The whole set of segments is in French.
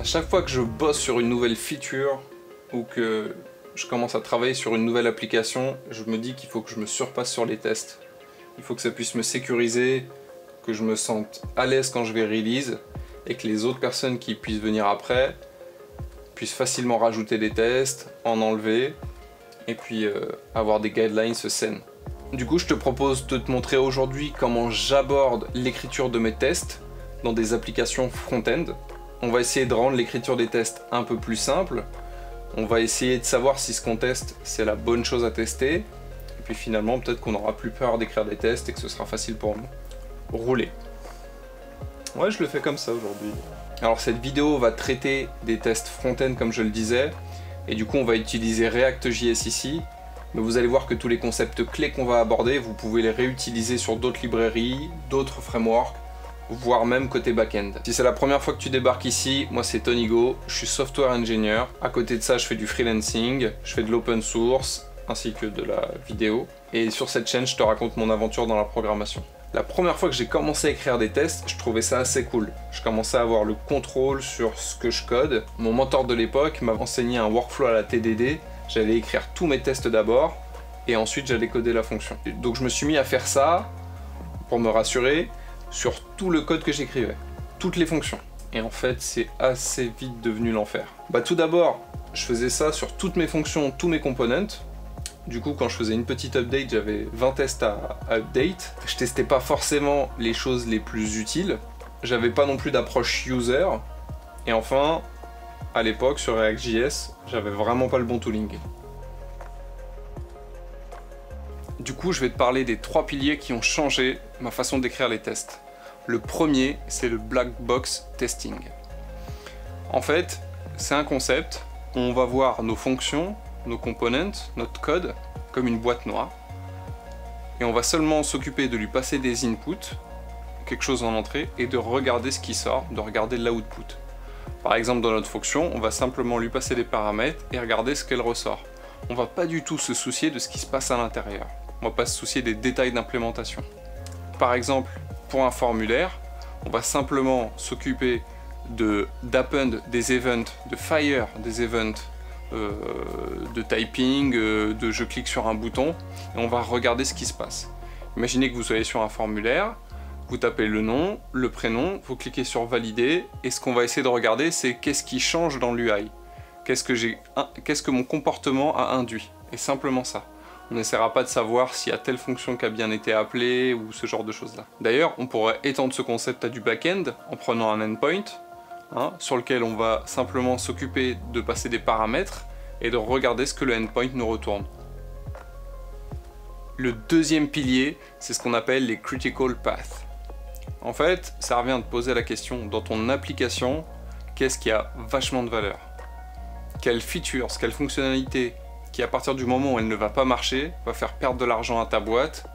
chaque fois que je bosse sur une nouvelle feature ou que je commence à travailler sur une nouvelle application, je me dis qu'il faut que je me surpasse sur les tests. Il faut que ça puisse me sécuriser, que je me sente à l'aise quand je vais release et que les autres personnes qui puissent venir après puissent facilement rajouter des tests, en enlever et puis avoir des guidelines saines. Du coup, je te propose de te montrer aujourd'hui comment j'aborde l'écriture de mes tests dans des applications front-end. On va essayer de rendre l'écriture des tests un peu plus simple. On va essayer de savoir si ce qu'on teste, c'est la bonne chose à tester. Et puis finalement, peut-être qu'on n'aura plus peur d'écrire des tests et que ce sera facile pour nous. Rouler. Ouais, je le fais comme ça aujourd'hui. Alors cette vidéo va traiter des tests front-end comme je le disais. Et du coup, on va utiliser React.js ici. Mais vous allez voir que tous les concepts clés qu'on va aborder, vous pouvez les réutiliser sur d'autres librairies, d'autres frameworks, voire même côté back-end. Si c'est la première fois que tu débarques ici, moi c'est Tony Go, je suis software engineer. À côté de ça, je fais du freelancing, je fais de l'open source, ainsi que de la vidéo. Et sur cette chaîne, je te raconte mon aventure dans la programmation. La première fois que j'ai commencé à écrire des tests, je trouvais ça assez cool. Je commençais à avoir le contrôle sur ce que je code. Mon mentor de l'époque m'a enseigné un workflow à la TDD. J'allais écrire tous mes tests d'abord, et ensuite j'allais coder la fonction. Donc je me suis mis à faire ça, pour me rassurer, sur tout le code que j'écrivais, toutes les fonctions. Et en fait, c'est assez vite devenu l'enfer. Tout d'abord, je faisais ça sur toutes mes fonctions, tous mes components. Du coup, quand je faisais une petite update, j'avais 20 tests à update. Je testais pas forcément les choses les plus utiles. J'avais pas non plus d'approche user. Et enfin, à l'époque, sur React.js, j'avais vraiment pas le bon tooling. Du coup, je vais te parler des 3 piliers qui ont changé ma façon d'écrire les tests. Le premier, c'est le black box testing. En fait, c'est un concept où on va voir nos fonctions, nos components, notre code, comme une boîte noire. Et on va seulement s'occuper de lui passer des inputs, quelque chose en entrée, et de regarder ce qui sort, de regarder l'output. Par exemple, dans notre fonction, on va simplement lui passer des paramètres et regarder ce qu'elle ressort. On ne va pas du tout se soucier de ce qui se passe à l'intérieur. On ne va pas se soucier des détails d'implémentation. Par exemple, pour un formulaire, on va simplement s'occuper d'append des events, de fire des events, de typing, de je clique sur un bouton, et on va regarder ce qui se passe. Imaginez que vous soyez sur un formulaire, vous tapez le nom, le prénom, vous cliquez sur valider, et ce qu'on va essayer de regarder, c'est qu'est-ce qui change dans l'UI. Qu'est-ce que mon comportement a induit. Et simplement ça. On n'essaiera pas de savoir s'il y a telle fonction qui a bien été appelée, ou ce genre de choses-là. D'ailleurs, on pourrait étendre ce concept à du back-end, en prenant un endpoint, sur lequel on va simplement s'occuper de passer des paramètres, et de regarder ce que le endpoint nous retourne. Le deuxième pilier, c'est ce qu'on appelle les critical paths. En fait, ça revient à te poser la question, dans ton application, qu'est-ce qui a vachement de valeur? Quelle feature, quelle fonctionnalité qui, à partir du moment où elle ne va pas marcher, va faire perdre de l'argent à ta boîte,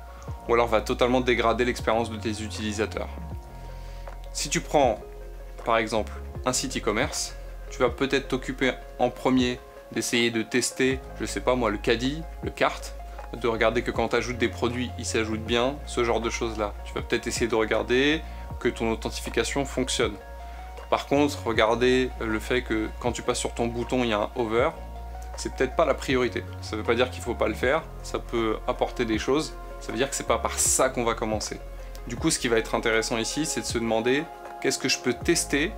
ou alors va totalement dégrader l'expérience de tes utilisateurs. Si tu prends, par exemple, un site e-commerce, tu vas peut-être t'occuper en premier d'essayer de tester, je sais pas moi, le caddie, le cart, de regarder que quand tu ajoutes des produits, ils s'ajoutent bien, ce genre de choses-là. Tu vas peut-être essayer de regarder que ton authentification fonctionne. Par contre, regarder le fait que quand tu passes sur ton bouton, il y a un hover, c'est peut-être pas la priorité. Ça veut pas dire qu'il faut pas le faire, ça peut apporter des choses, ça veut dire que c'est pas par ça qu'on va commencer. Du coup, ce qui va être intéressant ici, c'est de se demander qu'est-ce que je peux tester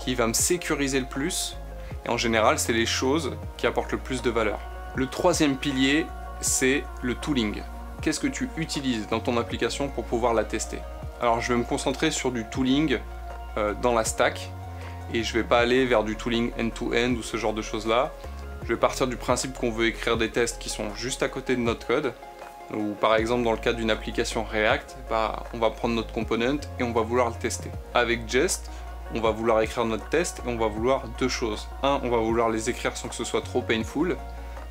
qui va me sécuriser le plus, et en général, c'est les choses qui apportent le plus de valeur. Le troisième pilier, c'est le tooling. Qu'est-ce que tu utilises dans ton application pour pouvoir la tester? Alors je vais me concentrer sur du tooling dans la stack, et je vais pas aller vers du tooling end-to-end ou ce genre de choses là. Je vais partir du principe qu'on veut écrire des tests qui sont juste à côté de notre code, ou par exemple dans le cas d'une application React, on va prendre notre component et on va vouloir le tester. Avec Jest, on va vouloir écrire notre test et on va vouloir deux choses. Un, on va vouloir les écrire sans que ce soit trop painful,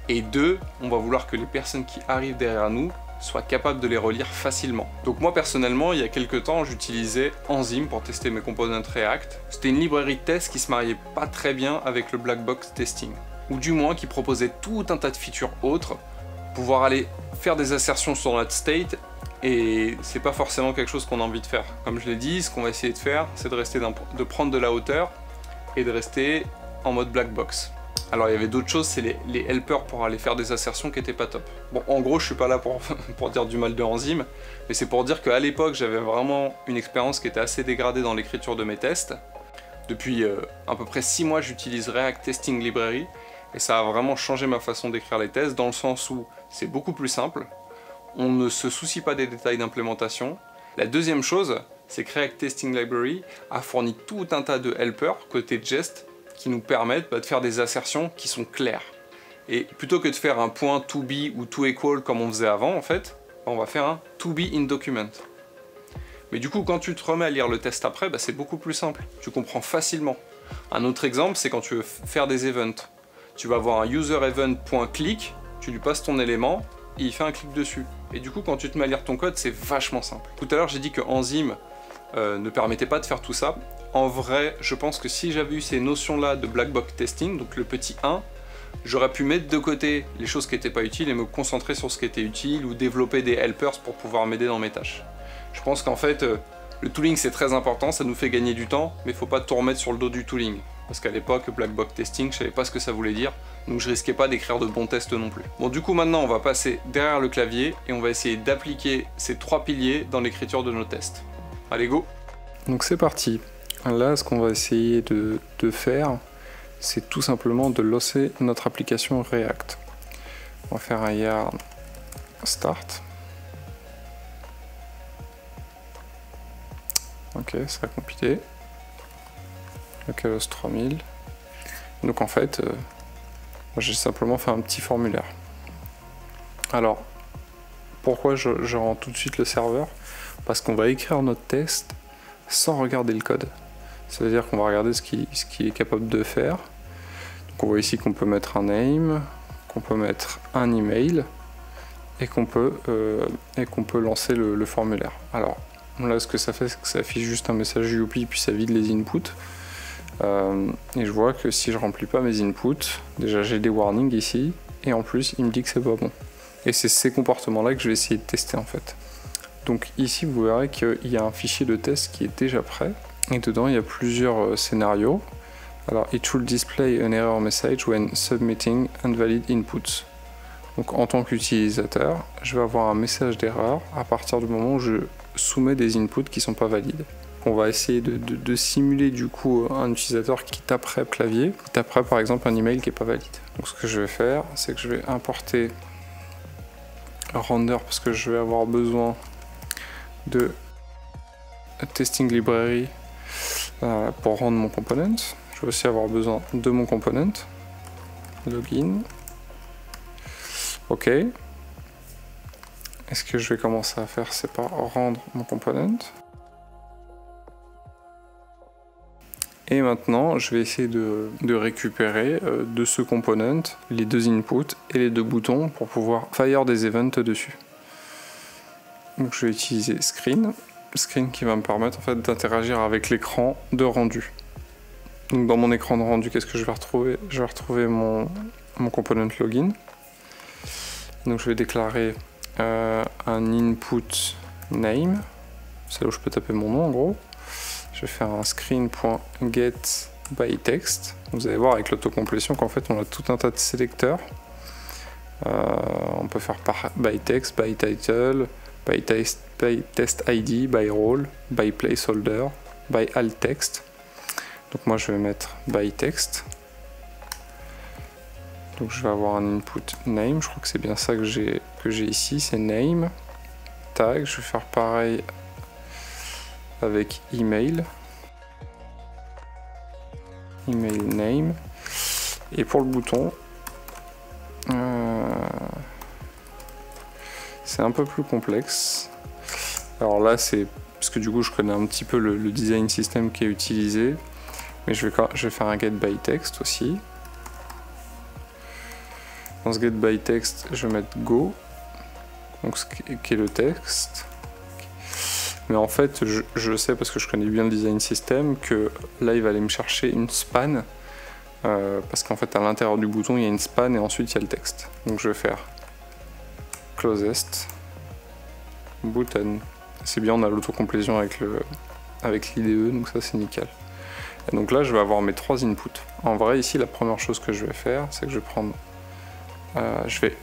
et deux, on va vouloir que les personnes qui arrivent derrière nous soient capables de les relire facilement. Donc moi personnellement, il y a quelques temps, j'utilisais Enzyme pour tester mes components React. C'était une librairie de test qui se mariait pas très bien avec le black box testing, ou du moins qui proposait tout un tas de features autres, pouvoir aller faire des assertions sur notre state, et c'est pas forcément quelque chose qu'on a envie de faire. Comme je l'ai dit, ce qu'on va essayer de faire, c'est de prendre de la hauteur et de rester en mode black box. Alors il y avait d'autres choses, c'est les helpers pour aller faire des assertions qui étaient pas top. Bon, en gros, je suis pas là pour, pour dire du mal de Enzyme, mais c'est pour dire qu'à l'époque, j'avais vraiment une expérience qui était assez dégradée dans l'écriture de mes tests. Depuis à peu près 6 mois, j'utilise React Testing Library, et ça a vraiment changé ma façon d'écrire les tests, dans le sens où c'est beaucoup plus simple, on ne se soucie pas des détails d'implémentation. La deuxième chose, c'est que React Testing Library a fourni tout un tas de helpers côté Jest qui nous permettent de faire des assertions qui sont claires. Et plutôt que de faire un point to be ou to equal comme on faisait avant, en fait, on va faire un to be in document. Mais du coup, quand tu te remets à lire le test après, c'est beaucoup plus simple. Tu comprends facilement. Un autre exemple, c'est quand tu veux faire des events. Tu vas avoir un user event.click, tu lui passes ton élément, et il fait un clic dessus. Et du coup, quand tu te mets à lire ton code, c'est vachement simple. Tout à l'heure, j'ai dit que Enzyme ne permettait pas de faire tout ça. En vrai, je pense que si j'avais eu ces notions-là de black box testing, donc le petit 1, j'aurais pu mettre de côté les choses qui n'étaient pas utiles et me concentrer sur ce qui était utile ou développer des helpers pour pouvoir m'aider dans mes tâches. Je pense qu'en fait, le tooling c'est très important, ça nous fait gagner du temps, mais il ne faut pas tout remettre sur le dos du tooling. Parce qu'à l'époque, black box testing, je savais pas ce que ça voulait dire, donc je risquais pas d'écrire de bons tests non plus. Bon, du coup maintenant on va passer derrière le clavier et on va essayer d'appliquer ces 3 piliers dans l'écriture de nos tests. Allez, go! Donc c'est parti. Là, ce qu'on va essayer de faire, c'est tout simplement de lancer notre application React. On va faire un yarn start. Ok, ça va compiler. Localhost 3000. Donc en fait, j'ai simplement fait un petit formulaire. Alors, pourquoi je rends tout de suite le serveur? Parce qu'on va écrire notre test sans regarder le code. Ça veut dire qu'on va regarder ce qu'il est capable de faire. Donc on voit ici qu'on peut mettre un name, qu'on peut mettre un email et qu'on peut lancer le formulaire. Alors là, ce que ça fait, c'est que ça affiche juste un message UP puis ça vide les inputs. Et je vois que si je remplis pas mes inputs, déjà j'ai des warnings ici et en plus il me dit que c'est pas bon. Et c'est ces comportements-là que je vais essayer de tester en fait. Donc ici vous verrez qu'il y a un fichier de test qui est déjà prêt. Et dedans, il y a plusieurs scénarios. Alors, it should display an error message when submitting invalid inputs. Donc, en tant qu'utilisateur, je vais avoir un message d'erreur à partir du moment où je soumets des inputs qui ne sont pas valides. On va essayer de simuler du coup un utilisateur qui taperait clavier, qui taperait par exemple un email qui n'est pas valide. Donc, ce que je vais faire, c'est que je vais importer render parce que je vais avoir besoin de testing library pour rendre mon component. Je vais aussi avoir besoin de mon component. Login. Ok. Et ce que je vais commencer à faire, c'est par rendre mon component. Et maintenant, je vais essayer de récupérer de ce component les 2 inputs et les 2 boutons pour pouvoir fire des events dessus. Donc je vais utiliser screen qui va me permettre en fait d'interagir avec l'écran de rendu. Donc dans mon écran de rendu, qu'est-ce que je vais retrouver? Je vais retrouver mon component login. Donc je vais déclarer un input name, c'est là où je peux taper mon nom en gros. Je vais faire un screen.getByText. Vous allez voir avec l'autocomplétion qu'en fait on a tout un tas de sélecteurs. On peut faire par by text, by title, by test ID, by role, by placeholder, by alt text. Donc moi je vais mettre by text. Donc je vais avoir un input name, je crois que c'est bien ça que j'ai ici, c'est name. Tag, je vais faire pareil avec email. Email name. Et pour le bouton, c'est un peu plus complexe. Alors là c'est parce que du coup je connais un petit peu le design system qui est utilisé, mais je vais faire un get by text aussi. Dans ce get by text je vais mettre go, donc qui est le texte. Mais en fait je sais parce que je connais bien le design system que là il va aller me chercher une span, parce qu'en fait à l'intérieur du bouton il y a une span et ensuite il y a le texte. Donc je vais faire closest button. C'est bien, on a l'autocomplétion avec l'IDE, donc ça c'est nickel. Et donc là, je vais avoir mes 3 inputs. En vrai, ici, la première chose que je vais faire, c'est que je vais prendre... je vais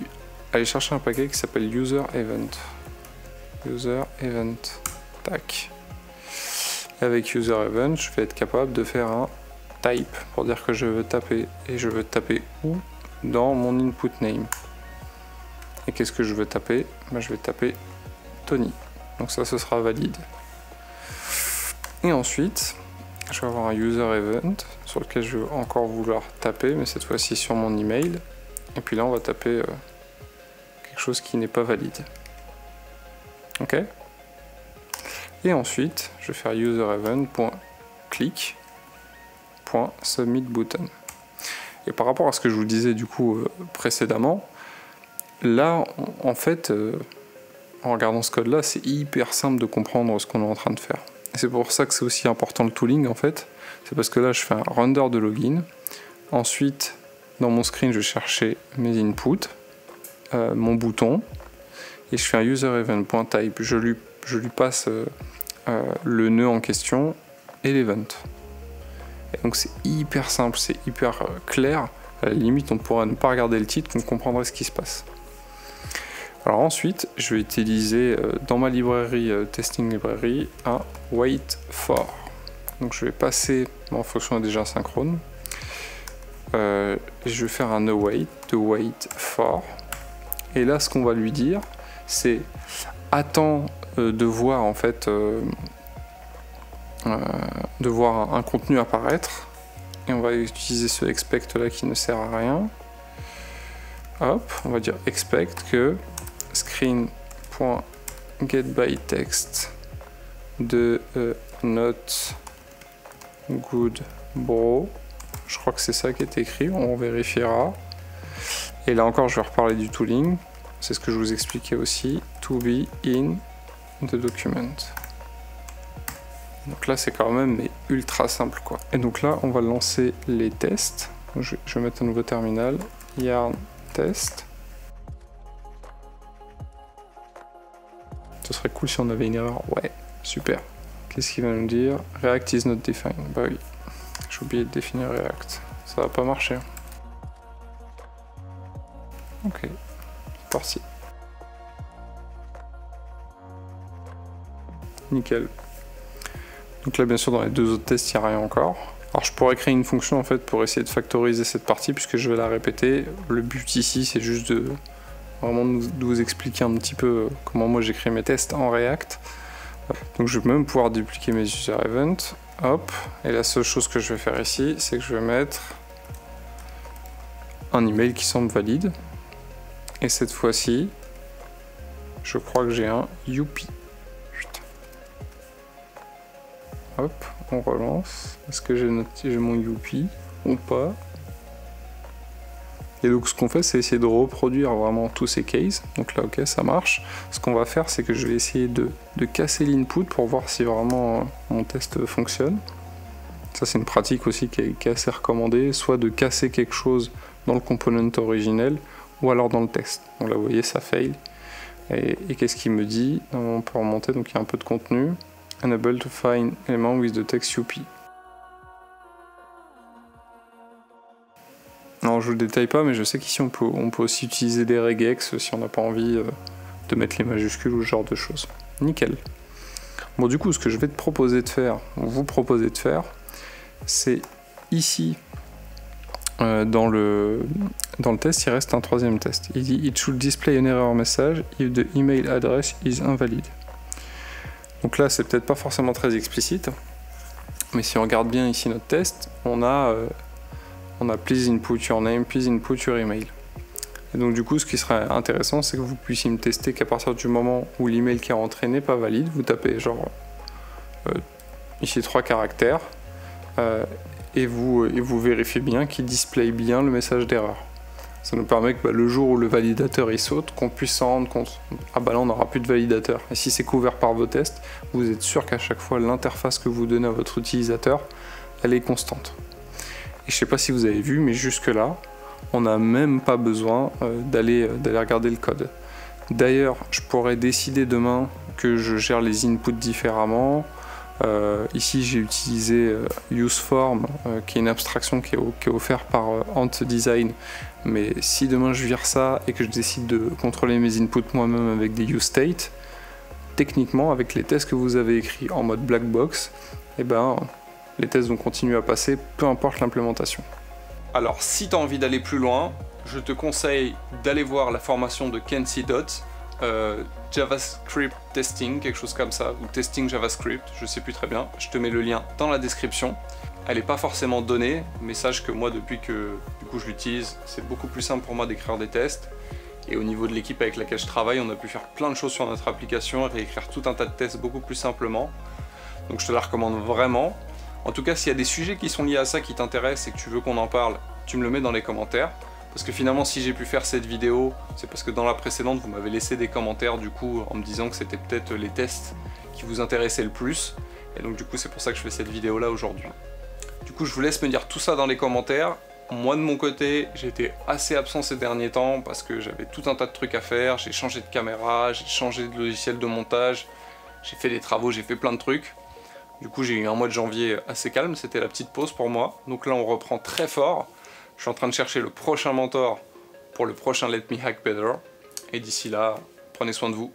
aller chercher un paquet qui s'appelle User Event. User Event. Tac. Et avec User Event, je vais être capable de faire un type pour dire que je veux taper. Et je veux taper où? Dans mon input name. Et qu'est-ce que je veux taper? Ben, je vais taper Tony. Donc ça, ce sera valide. Et ensuite, je vais avoir un User Event sur lequel je vais encore vouloir taper, mais cette fois-ci sur mon email. Et puis là, on va taper quelque chose qui n'est pas valide. Ok? Et ensuite, je vais faire userEvent.click.submitButton. Et par rapport à ce que je vous disais du coup précédemment, là, en fait, en regardant ce code-là, c'est hyper simple de comprendre ce qu'on est en train de faire. Et c'est pour ça que c'est aussi important le tooling, en fait. C'est parce que là, je fais un render de login. Ensuite, dans mon screen, je vais chercher mes inputs, mon bouton, et je fais un userEvent.type. Je lui passe le nœud en question et l'event. Et donc c'est hyper simple, c'est hyper clair. À la limite, on pourra ne pas regarder le titre, on comprendrait ce qui se passe. Alors ensuite, je vais utiliser dans ma librairie testing library un wait for. Donc je vais passer, ma fonction est déjà synchrone. Et je vais faire un await de wait for. Et là, ce qu'on va lui dire, c'est attends de voir en fait de voir un contenu apparaître. Et on va utiliser ce expect là qui ne sert à rien. Hop, on va dire expect que screen.getByText de not good bro. Je crois que c'est ça qui est écrit, on vérifiera. Et là encore, je vais reparler du tooling. C'est ce que je vous expliquais aussi. To be in the document. Donc là, c'est quand même mais ultra simple quoi. Et donc là, on va lancer les tests. Je vais mettre un nouveau terminal. Yarn test. Ce serait cool si on avait une erreur. Ouais, super. Qu'est-ce qu'il va nous dire? React is not defined. Bah oui, j'ai oublié de définir React. Ça va pas marcher. Ok, c'est parti. Nickel. Donc là, bien sûr, dans les deux autres tests, il n'y a rien encore. Alors je pourrais créer une fonction en fait pour essayer de factoriser cette partie puisque je vais la répéter. Le but ici, c'est juste de vraiment de vous expliquer un petit peu comment moi j'écris mes tests en React. Donc je vais même pouvoir dupliquer mes user events. Hop. Et la seule chose que je vais faire ici, c'est que je vais mettre un email qui semble valide. Et cette fois-ci, je crois que j'ai un youpi. Hop, on relance. Est-ce que j'ai mon youpi ou pas? Et donc ce qu'on fait, c'est essayer de reproduire vraiment tous ces cases. Donc là, ok, ça marche. Ce qu'on va faire, c'est que je vais essayer de casser l'input pour voir si vraiment mon test fonctionne. Ça, c'est une pratique aussi qui est assez recommandée, soit de casser quelque chose dans le component originel, ou alors dans le test. Donc là, vous voyez, ça fail. Et qu'est-ce qu'il me dit? On peut remonter, donc il y a un peu de contenu. Unable to find element with the text UP. Non, je vous le détaille pas, mais je sais qu'ici on peut aussi utiliser des regex si on n'a pas envie de mettre les majuscules ou ce genre de choses. Nickel. Bon, du coup, ce que je vais te proposer de faire, ou vous proposer de faire, c'est ici, dans le test, il reste un troisième test. Il dit It should display an error message if the email address is invalid. Donc là, c'est peut-être pas forcément très explicite, mais si on regarde bien ici notre test, on a please input your name, please input your email. Et donc du coup, ce qui serait intéressant, c'est que vous puissiez me tester qu'à partir du moment où l'email qui est rentré n'est pas valide, vous tapez genre ici 3 caractères et vous vérifiez bien qu'il display bien le message d'erreur. Ça nous permet que le jour où le validateur il saute, qu'on puisse s'en rendre compte. Ah bah là on n'aura plus de validateur. Et si c'est couvert par vos tests, vous êtes sûr qu'à chaque fois l'interface que vous donnez à votre utilisateur, elle est constante. Et je sais pas si vous avez vu, mais jusque là, on n'a même pas besoin d'aller regarder le code. D'ailleurs, je pourrais décider demain que je gère les inputs différemment, Ici j'ai utilisé Useform, qui est une abstraction qui est offerte par Ant Design, mais si demain je vire ça et que je décide de contrôler mes inputs moi-même avec des useState, techniquement avec les tests que vous avez écrits en mode black box, et ben les tests vont continuer à passer, peu importe l'implémentation. Alors si tu as envie d'aller plus loin, je te conseille d'aller voir la formation de Kenzie Dot, JavaScript Testing, quelque chose comme ça, ou Testing JavaScript, je sais plus très bien. Je te mets le lien dans la description. Elle n'est pas forcément donnée, mais sache que moi depuis que je l'utilise, c'est beaucoup plus simple pour moi d'écrire des tests. Et au niveau de l'équipe avec laquelle je travaille, on a pu faire plein de choses sur notre application, réécrire tout un tas de tests beaucoup plus simplement. Donc je te la recommande vraiment. En tout cas, s'il y a des sujets qui sont liés à ça qui t'intéressent et que tu veux qu'on en parle, tu me le mets dans les commentaires. Parce que finalement, si j'ai pu faire cette vidéo, c'est parce que dans la précédente, vous m'avez laissé des commentaires du coup en me disant que c'était peut-être les tests qui vous intéressaient le plus. Et donc du coup, c'est pour ça que je fais cette vidéo là aujourd'hui. Du coup, je vous laisse me dire tout ça dans les commentaires. Moi de mon côté, j'ai été assez absent ces derniers temps parce que j'avais tout un tas de trucs à faire. J'ai changé de caméra, j'ai changé de logiciel de montage, j'ai fait des travaux, j'ai fait plein de trucs. Du coup, j'ai eu un mois de janvier assez calme, c'était la petite pause pour moi. Donc là, on reprend très fort. Je suis en train de chercher le prochain mentor pour le prochain Let Me Hack Better. Et d'ici là, prenez soin de vous.